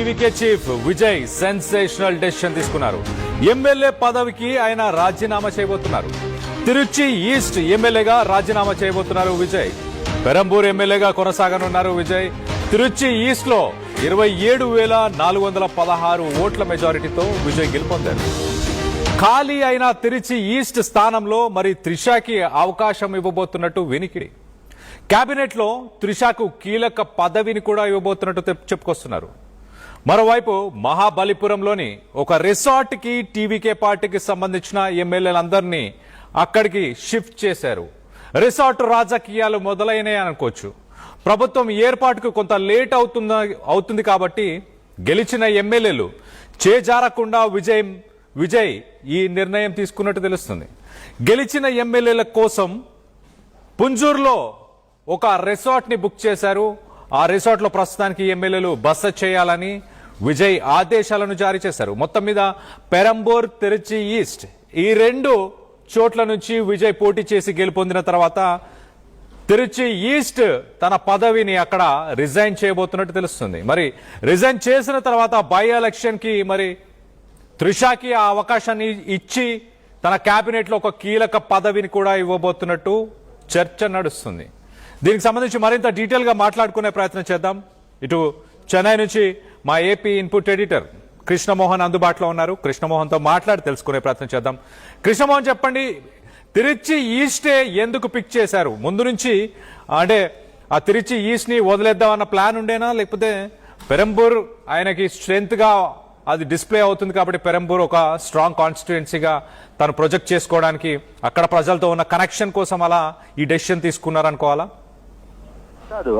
TVK chief Vijay sensational decision తీసుకున్నారు. MLA పదవికి ఆయన రాజీనామా చేయబోతున్నారు. తిరుచి ఈస్ట్ ఎమ్మెల్యేగా రాజీనామా చేయబోతున్నారు విజయ్. పెరంబూర్ ఎమ్మెల్యేగా కొనసాగనున్నారు విజయ్. తిరుచి ఈస్ట్ లో 27,416 ఓట్ల మెజారిటీతో విజయ్ గెలుపొందారు. ఖాళీ అయిన తిరుచి ఈస్ట్ స్థానంలో మరి త్రిషాకి అవకాశం ఇవ్వబోతున్నట్టు వినికిడి. కేబినెట్ లో త్రిషాకు కీలక పదవిని కూడా ఇవ్వబోతున్నట్టు చెప్పుకొస్తున్నారు. మరోవైపు మహాబలిపురంలోని ఒక రిసార్ట్ కి టీవీకే పార్టీకి సంబంధించిన ఎమ్మెల్యేలందరినీ అక్కడికి షిఫ్ట్ చేశారు. రిసార్ట్ రాజకీయాలు మొదలైనాయి అనుకోవచ్చు. ప్రభుత్వం ఏర్పాటుకు కొంత లేట్ అవుతుంది కాబట్టి గెలిచిన ఎమ్మెల్యేలు చేజారకుండా విజయ్ ఈ నిర్ణయం తీసుకున్నట్టు తెలుస్తుంది. గెలిచిన ఎమ్మెల్యేల కోసం పుంజూరులో ఒక రిసార్ట్ ని బుక్ చేశారు. ఆ రిసార్ట్ లో ప్రస్తుతానికి ఎమ్మెల్యేలు బస చేయాలని విజయ్ ఆదేశాలను జారీ చేశారు. మొత్తం మీద పెరంబూర్, తిరుచి ఈస్ట్ ఈ రెండు చోట్ల నుంచి విజయ్ పోటీ చేసి గెలుపొందిన తర్వాత తిరుచి ఈస్ట్ తన పదవిని అక్కడ రిజైన్ చేయబోతున్నట్టు తెలుస్తుంది. మరి రిజైన్ చేసిన తర్వాత బై ఎలక్షన్ కి మరి త్రిషాకి ఆ అవకాశాన్ని ఇచ్చి తన కేబినెట్ లో ఒక కీలక పదవిని కూడా ఇవ్వబోతున్నట్టు చర్చ నడుస్తుంది. దీనికి సంబంధించి మరింత డీటెయిల్ గా మాట్లాడుకునే ప్రయత్నం చేద్దాం. ఇటు చెన్నై నుంచి మా ఏపీ ఇన్పుట్ ఎడిటర్ కృష్ణమోహన్ అందుబాటులో ఉన్నారు. కృష్ణమోహన్ తో మాట్లాడి తెలుసుకునే ప్రయత్నం చేద్దాం. కృష్ణమోహన్, చెప్పండి, తిరుచి ఈస్టే ఎందుకు పిక్ చేశారు? ముందు నుంచి అంటే ఆ తిరుచి ఈస్ట్ ని వదిలేద్దామన్న ప్లాన్ ఉండేనా, లేకపోతే పెరంబూర్ ఆయనకి స్ట్రెంత్ గా అది డిస్ప్లే అవుతుంది కాబట్టి పెరంబూర్ ఒక స్ట్రాంగ్ కాన్స్టిట్యుయెన్సీగా తను ప్రొజెక్ట్ చేసుకోవడానికి అక్కడ ప్రజలతో ఉన్న కనెక్షన్ కోసం అలా ఈ డెసిషన్ తీసుకున్నారనుకోవాలా? కాదు,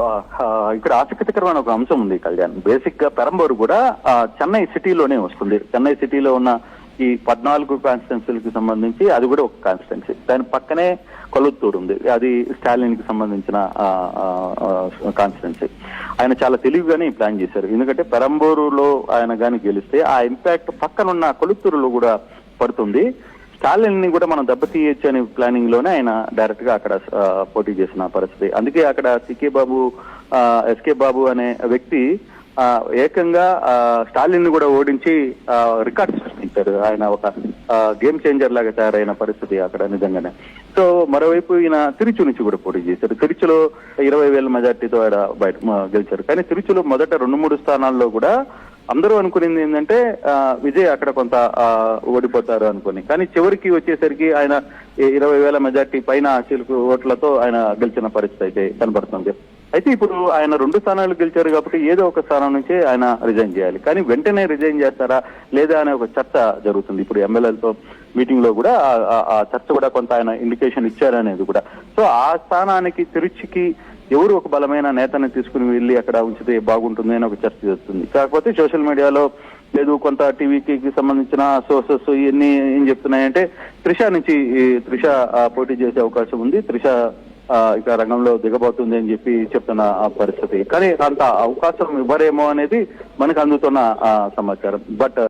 ఇక్కడ ఆసక్తికరమైన ఒక అంశం ఉంది కళ్యాణ్. బేసిక్ గా పెరంబూర్ కూడా చెన్నై సిటీలోనే వస్తుంది. చెన్నై సిటీలో ఉన్న ఈ 14 కాన్స్టిట్యున్సీలకు సంబంధించి అది కూడా ఒక కాన్స్టిట్యున్సీ. దాని పక్కనే కొలుత్తూరు ఉంది, అది స్టాలిన్ కి సంబంధించిన కాన్స్టిట్యున్సీ. ఆయన చాలా తెలివిగానే ప్లాన్ చేశారు. ఎందుకంటే పెరంబూరులో ఆయన గాని గెలిస్తే ఆ ఇంపాక్ట్ పక్కనున్న కొలుత్తూరులో కూడా పడుతుంది. స్టాలిన్ ని కూడా మనం దెబ్బతీయచ్చు అనే ప్లానింగ్ లోనే ఆయన డైరెక్ట్ గా అక్కడ పోటీ చేసిన పరిస్థితి. అందుకే అక్కడ ఎస్కే బాబు అనే వ్యక్తి ఏకంగా స్టాలిన్ ని కూడా ఓడించి రికార్డ్ సృష్టించారు. ఆయన ఒక గేమ్ చేంజర్ లాగా తయారైన పరిస్థితి అక్కడ నిజంగానే. సో మరోవైపు ఈయన తిరుచి నుంచి కూడా పోటీ చేశారు. తిరుచిలో 20,000 మెజార్టీతో ఆయన బయట గెలిచారు. కానీ తిరుచిలో మొదట 2-3 స్థానాల్లో కూడా అందరూ అనుకునేది ఏంటంటే విజయ్ అక్కడ కొంత ఓడిపోతారు అనుకుని, కానీ చివరికి వచ్చేసరికి ఆయన 20,000 మెజార్టీ పైన చిలుకు ఓట్లతో ఆయన గెలిచిన పరిస్థితి అయితే కనబడుతుంది. అయితే ఇప్పుడు ఆయన 2 స్థానాలు గెలిచారు కాబట్టి ఏదో ఒక స్థానం నుంచి ఆయన రిజైన్ చేయాలి. కానీ వెంటనే రిజైన్ చేస్తారా లేదా అనే ఒక చర్చ జరుగుతుంది. ఇప్పుడు ఎమ్మెల్యేలతో మీటింగ్ లో కూడా ఆ చర్చ కూడా కొంత ఆయన ఇండికేషన్ ఇచ్చారనేది కూడా. సో ఆ స్థానానికి తిరుచికి ఎవరు ఒక బలమైన నేతని తీసుకుని వెళ్ళి అక్కడ ఉంచితే బాగుంటుంది అని ఒక చర్చ జరుగుతుంది. కాకపోతే సోషల్ మీడియాలో లేదు, కొంత టీవీకి సంబంధించిన సోర్సెస్ ఇవన్నీ ఏం చెప్తున్నాయంటే త్రిష పోటీ చేసే అవకాశం ఉంది, త్రిష ఇక రంగంలో దిగబోతుంది అని చెప్పి చెప్తున్న పరిస్థితి. కానీ అంత అవకాశం ఇవ్వరేమో అనేది మనకు అందుతున్న సమాచారం. బట్